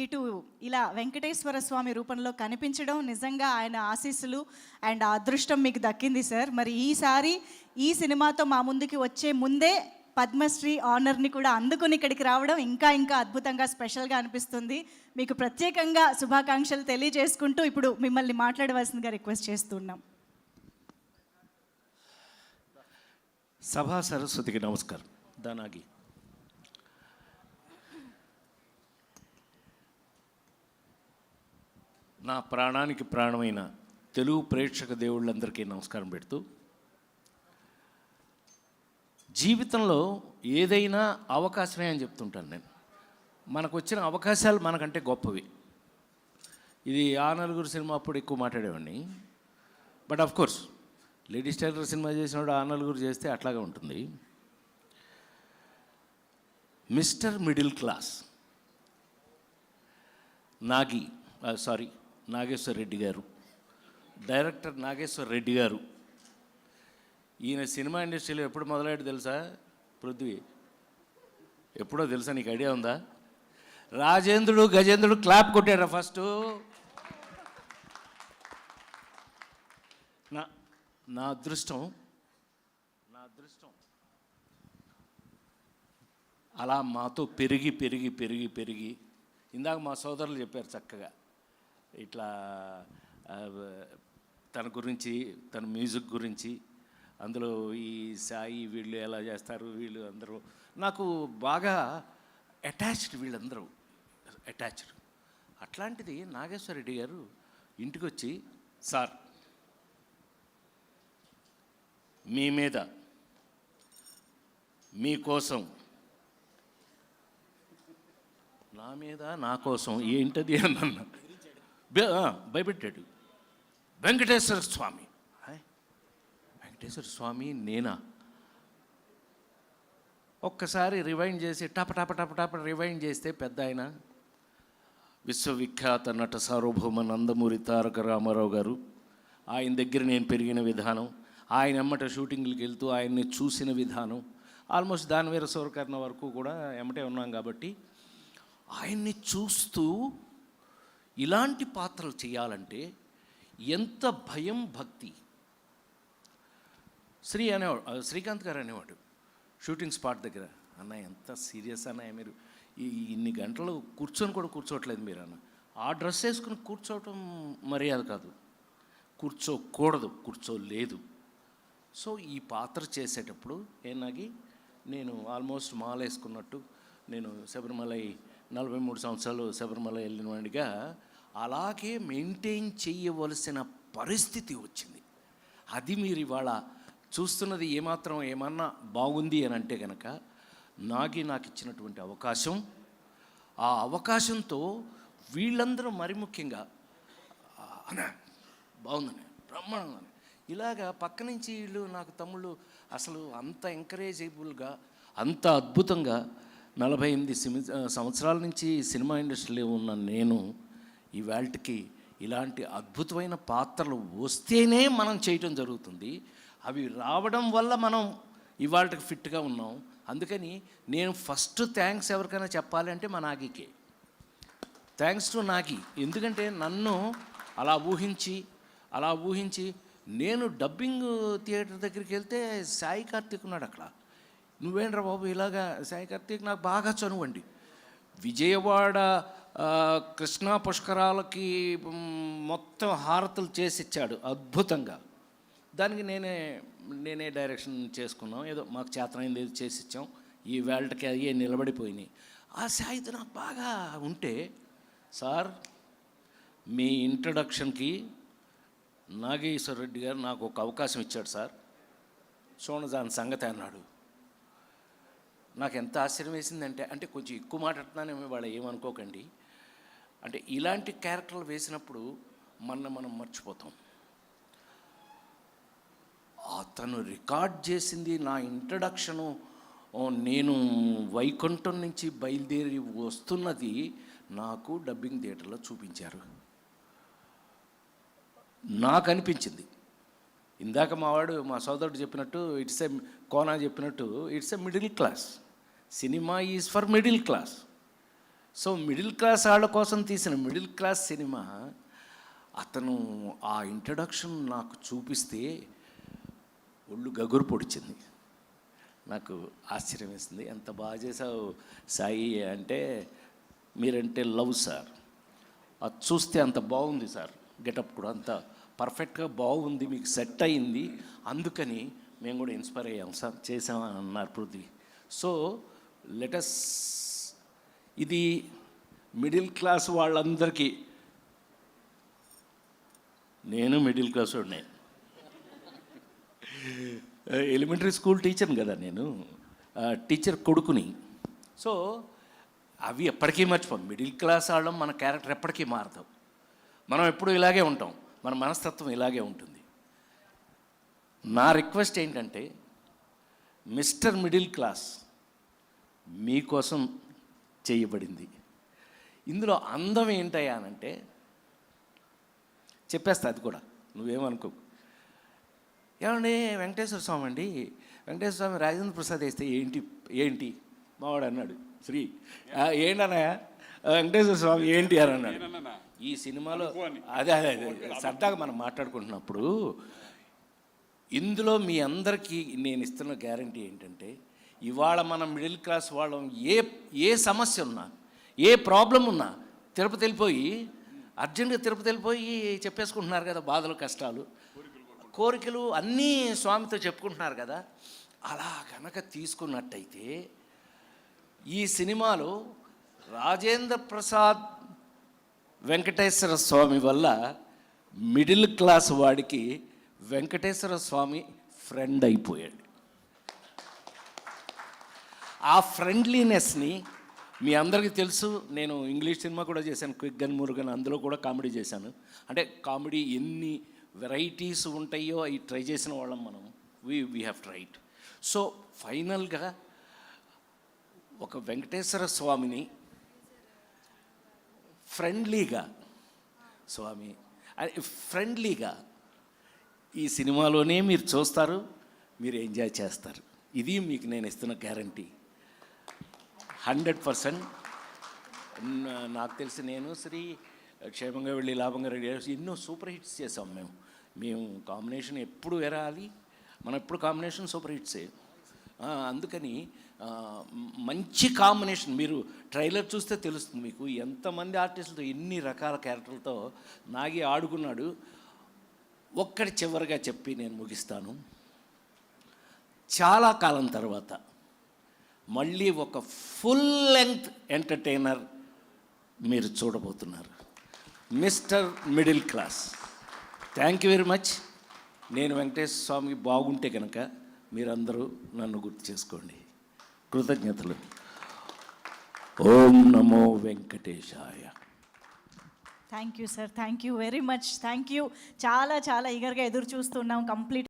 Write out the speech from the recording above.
ఇటు ఇలా వెంకటేశ్వర స్వామి రూపంలో కనిపించడం నిజంగా ఆయన ఆశీస్సులు అండ్ అదృష్టం మీకు దక్కింది సార్. మరి ఈసారి ఈ సినిమాతో మా ముందుకి వచ్చే ముందే పద్మశ్రీ ఆనర్ని కూడా అందుకుని ఇక్కడికి రావడం ఇంకా ఇంకా అద్భుతంగా స్పెషల్గా అనిపిస్తుంది. మీకు ప్రత్యేకంగా శుభాకాంక్షలు తెలియజేసుకుంటూ ఇప్పుడు మిమ్మల్ని మాట్లాడవలసిందిగా రిక్వెస్ట్ చేస్తున్నాం. సభా సరస్వతికి నమస్కారం. దానాగి నా ప్రాణానికి ప్రాణమైన తెలుగు ప్రేక్షక దేవుళ్ళందరికీ నమస్కారం పెడుతూ, జీవితంలో ఏదైనా అవకాశమే అని చెప్తుంటాను నేను. మనకు వచ్చిన అవకాశాలు మనకంటే గొప్పవి. ఇది ఆ నలుగురు సినిమా అప్పుడు ఎక్కువ మాట్లాడేవాడిని. But of course ladies tailor cinema చేసినప్పుడు ఆ నలుగురు చేస్తే అట్లాగే ఉంటుంది. Mister middle class Nageswara Reddy garu, director Nageswara Reddy గారు. ఈయన సినిమా ఇండస్ట్రీలో ఎప్పుడు మొదలయ్యాడు తెలుసా? పృథ్వీ, ఎప్పుడో తెలుసా? నీకు ఐడియా ఉందా? రాజేంద్రుడు గజేంద్రుడు క్లాప్ కొట్టారా ఫస్ట్? నా అదృష్టం అలా మాతో పెరిగి పెరిగి పెరిగి పెరిగి ఇందాక మా సోదరులు చెప్పారు చక్కగా ఇట్లా తన గురించి, తన మ్యూజిక్ గురించి, అందులో ఈ సాయి వీళ్ళు ఎలా చేస్తారు, వీళ్ళు అందరూ నాకు బాగా అటాచ్డ్, వీళ్ళందరూ అటాచ్డ్. అట్లాంటిది నాగేశ్వర రెడ్డి గారు ఇంటికి వచ్చి, సార్ మీ మీద, మీకోసం, నా మీద నా కోసం ఏంటది అని అన్న భయపెట్టాడు. వెంకటేశ్వర స్వామి, వెంకటేశ్వర స్వామి నేనా? ఒక్కసారి రివైండ్ చేసి టప టప టప టప రివైండ్ చేస్తే పెద్ద ఆయన, విశ్వవిఖ్యాత నట సార్వభౌమ నందమూరి తారక రామారావు గారు, ఆయన దగ్గర నేను పెరిగిన విధానం, ఆయన ఎమ్మట షూటింగ్లకు వెళ్తూ ఆయన్ని చూసిన విధానం, ఆల్మోస్ట్ దానివీర సూరకర్ణ వరకు కూడా ఎమ్మటే ఉన్నాం కాబట్టి ఆయన్ని చూస్తూ ఇలాంటి పాత్రలు చేయాలంటే ఎంత భయం, భక్తి. శ్రీకాంత్ గారు అనేవాడు షూటింగ్ స్పాట్ దగ్గర, అన్నయ్య ఎంత సీరియస్ అన్నయ్య మీరు, ఇన్ని గంటలు కూర్చొని కూడా కూర్చోవట్లేదు మీరు అన్న. ఆ డ్రెస్ వేసుకుని కూర్చోవటం మర్యాద కాదు, కూర్చోకూడదు, కూర్చోలేదు. సో ఈ పాత్ర చేసేటప్పుడు ఏనాగి నేను ఆల్మోస్ట్ మాల వేసుకున్నట్టు, నేను శబరిమల 43 సంవత్సరాలు శబరిమల వెళ్ళిన వాడిగా అలాగే మెయింటైన్ చేయవలసిన పరిస్థితి వచ్చింది. అది మీరు ఇవాళ చూస్తున్నది ఏమన్నా బాగుంది అని అంటే కనుక నాకు ఇచ్చినటువంటి అవకాశం, ఆ అవకాశంతో వీళ్ళందరూ మరి ముఖ్యంగా అనే బాగుందని, బ్రహ్మాండంగా ఇలాగా పక్క నుంచి వీళ్ళు నాకు తమ్ముళ్ళు అసలు అంత ఎంకరేజబుల్గా, అంత అద్భుతంగా 48 సంవత్సరాల నుంచి సినిమా ఇండస్ట్రీలో ఉన్న నేను ఇవాళకి ఇలాంటి అద్భుతమైన పాత్రలు వస్తేనే మనం చేయటం జరుగుతుంది. అవి రావడం వల్ల మనం ఇవాళకి ఫిట్గా ఉన్నాం. అందుకని నేను ఫస్ట్ థ్యాంక్స్ ఎవరికైనా చెప్పాలి అంటే మా నాగికే. Thanks to Nagi. ఎందుకంటే నన్ను అలా ఊహించి నేను డబ్బింగ్ థియేటర్ దగ్గరికి వెళ్తే సాయి కార్తీక్ ఉన్నాడు అక్కడ. నువ్వేంట్రా బాబు ఇలాగా? సాయి కార్తీక్ నాకు బాగా చనువండి. విజయవాడ కృష్ణా పుష్కరాలకి మొత్తం హారతులు చేసిచ్చాడు అద్భుతంగా. దానికి నేనే డైరెక్షన్ చేసుకున్నాం, ఏదో మాకు చేతనైంది ఏదో చేసిచ్చాం. ఈ వేళకి అయ్యే నిలబడిపోయినాయి. ఆ సాయితో నాకు బాగా ఉంటే, సార్ మీ ఇంట్రడక్షన్కి నాగేశ్వర రెడ్డి గారు నాకు ఒక అవకాశం ఇచ్చాడు సార్, చూడండి దాని సంగతి అన్నాడు. నాకు ఎంత ఆశ్చర్యం వేసిందంటే, అంటే కొంచెం ఎక్కువ మాట్లాడుతున్నానేమో వాళ్ళు ఏమనుకోకండి, అంటే ఇలాంటి క్యారెక్టర్లు వేసినప్పుడు మనం మర్చిపోతాం. అతను రికార్డ్ చేసింది నా ఇంట్రడక్షను, నేను వైకుంఠం నుంచి బయలుదేరి వస్తున్నది నాకు డబ్బింగ్ థియేటర్లో చూపించారు. నాకు అనిపించింది, ఇందాక మా సోదరుడు చెప్పినట్టు, కోనా చెప్పినట్టు, it's a middle class cinema, is for middle class. So middle class వాళ్ళ కోసం తీసిన మిడిల్ క్లాస్ సినిమా అతను ఆ ఇంట్రడక్షన్ నాకు చూపిస్తే ఒళ్ళు గగురు పొడిచింది. నాకు ఆశ్చర్యం వేసింది. ఎంత బాగా చేసావు సాయి అంటే, మీరంటే లవ్ సార్, అది చూస్తే అంత బాగుంది సార్, గెటప్ కూడా అంత పర్ఫెక్ట్గా బాగుంది, మీకు సెట్ అయింది, అందుకని మేము కూడా ఇన్స్పైర్ అయ్యాం సార్, చేసామని అన్నారు పృథ్వీ. సో లెటస్, ఇది మిడిల్ క్లాస్ వాళ్ళందరికీ, నేను మిడిల్ క్లాస్ వాడిని, ఎలిమెంటరీ స్కూల్ టీచర్ని కదా నేను, టీచర్ కొడుకుని. సో అవి ఎప్పటికీ మర్చిపోం. మిడిల్ క్లాస్ వాళ్ళం, మన క్యారెక్టర్ ఎప్పటికీ మారతాం, మనం ఎప్పుడు ఇలాగే ఉంటాం, మన మనస్తత్వం ఇలాగే ఉంటుంది. నా రిక్వెస్ట్ ఏంటంటే, మిస్టర్ మిడిల్ క్లాస్ మీకోసం చేయబడింది. ఇందులో అందం ఏంటయ్యానంటే, చెప్పేస్తా అది కూడా, నువ్వేమనుకో. ఏమండి వెంకటేశ్వర స్వామి అండి, వెంకటేశ్వర స్వామి రాజేంద్ర ప్రసాద్ వేస్తే ఏంటి మావాడు అన్నాడు. శ్రీ ఏంటన్నయ్య వెంకటేశ్వర స్వామి ఏంటి అని అన్నాడు. ఈ సినిమాలో అదే సరదాగా మనం మాట్లాడుకుంటున్నప్పుడు, ఇందులో మీ అందరికీ నేను ఇస్తున్న గ్యారంటీ ఏంటంటే, ఇవాళ మనం మిడిల్ క్లాస్ వాళ్ళం ఏ సమస్య ఉన్నా, ఏ ప్రాబ్లం ఉన్నా తిరుపతి వెళ్ళిపోయి, అర్జెంటుగా తిరుపతి వెళ్ళిపోయి చెప్పేసుకుంటున్నారు కదా, బాధలు కష్టాలు కోరికలు అన్నీ స్వామితో చెప్పుకుంటున్నారు కదా. అలా కనుక తీసుకున్నట్టయితే ఈ సినిమాలో రాజేంద్ర ప్రసాద్ వెంకటేశ్వర స్వామి వల్ల మిడిల్ క్లాస్ వాడికి వెంకటేశ్వర స్వామి ఫ్రెండ్ అయిపోయాడు. ఆ ఫ్రెండ్లీనెస్ని మీ అందరికీ తెలుసు. నేను ఇంగ్లీష్ సినిమా కూడా చేశాను, క్విక్ గన్ మురుగన్, అందులో కూడా కామెడీ చేశాను. అంటే కామెడీ ఎన్ని వెరైటీస్ ఉంటాయో అవి ట్రై చేసిన వాళ్ళం మనం. We have tried. సో ఫైనల్గా ఒక వెంకటేశ్వర స్వామిని ఫ్రెండ్లీగా, స్వామి ఫ్రెండ్లీగా ఈ సినిమాలోనే మీరు చూస్తారు, మీరు ఎంజాయ్ చేస్తారు. ఇది మీకు నేను ఇస్తున్న గ్యారంటీ 100%. నాకు తెలిసి నేను శ్రీ క్షేమంగా వెళ్ళి లాభంగా రెడీ ఎన్నో సూపర్ హిట్స్ చేసాం మేము కాంబినేషన్ ఎప్పుడు ఎరాలి, మనం ఎప్పుడు కాంబినేషన్ సూపర్ హిట్సే. అందుకని మంచి కాంబినేషన్. మీరు ట్రైలర్ చూస్తే తెలుస్తుంది మీకు ఎంతమంది ఆర్టిస్టులతో, ఎన్ని రకాల క్యారెక్టర్లతో నాగి ఆడుకున్నాడు. ఒక్కటి చివరిగా చెప్పి నేను ముగిస్తాను. చాలా కాలం తర్వాత మళ్ళీ ఒక ఫుల్ లెంగ్త్ ఎంటర్టైనర్ మీరు చూడబోతున్నారు, mister middle class. Thank you very much. నేను వెంకటేశ్వర స్వామికి బాగుంటే కనుక మీరందరూ నన్ను గుర్తు చేసుకోండి. కృతజ్ఞతలు. ఓం నమో వెంకటేశాయ. Thank you sir, thank you very much. Thank you. చాలా ఈగర్గా ఎదురు చూస్తున్నాం కంప్లీట్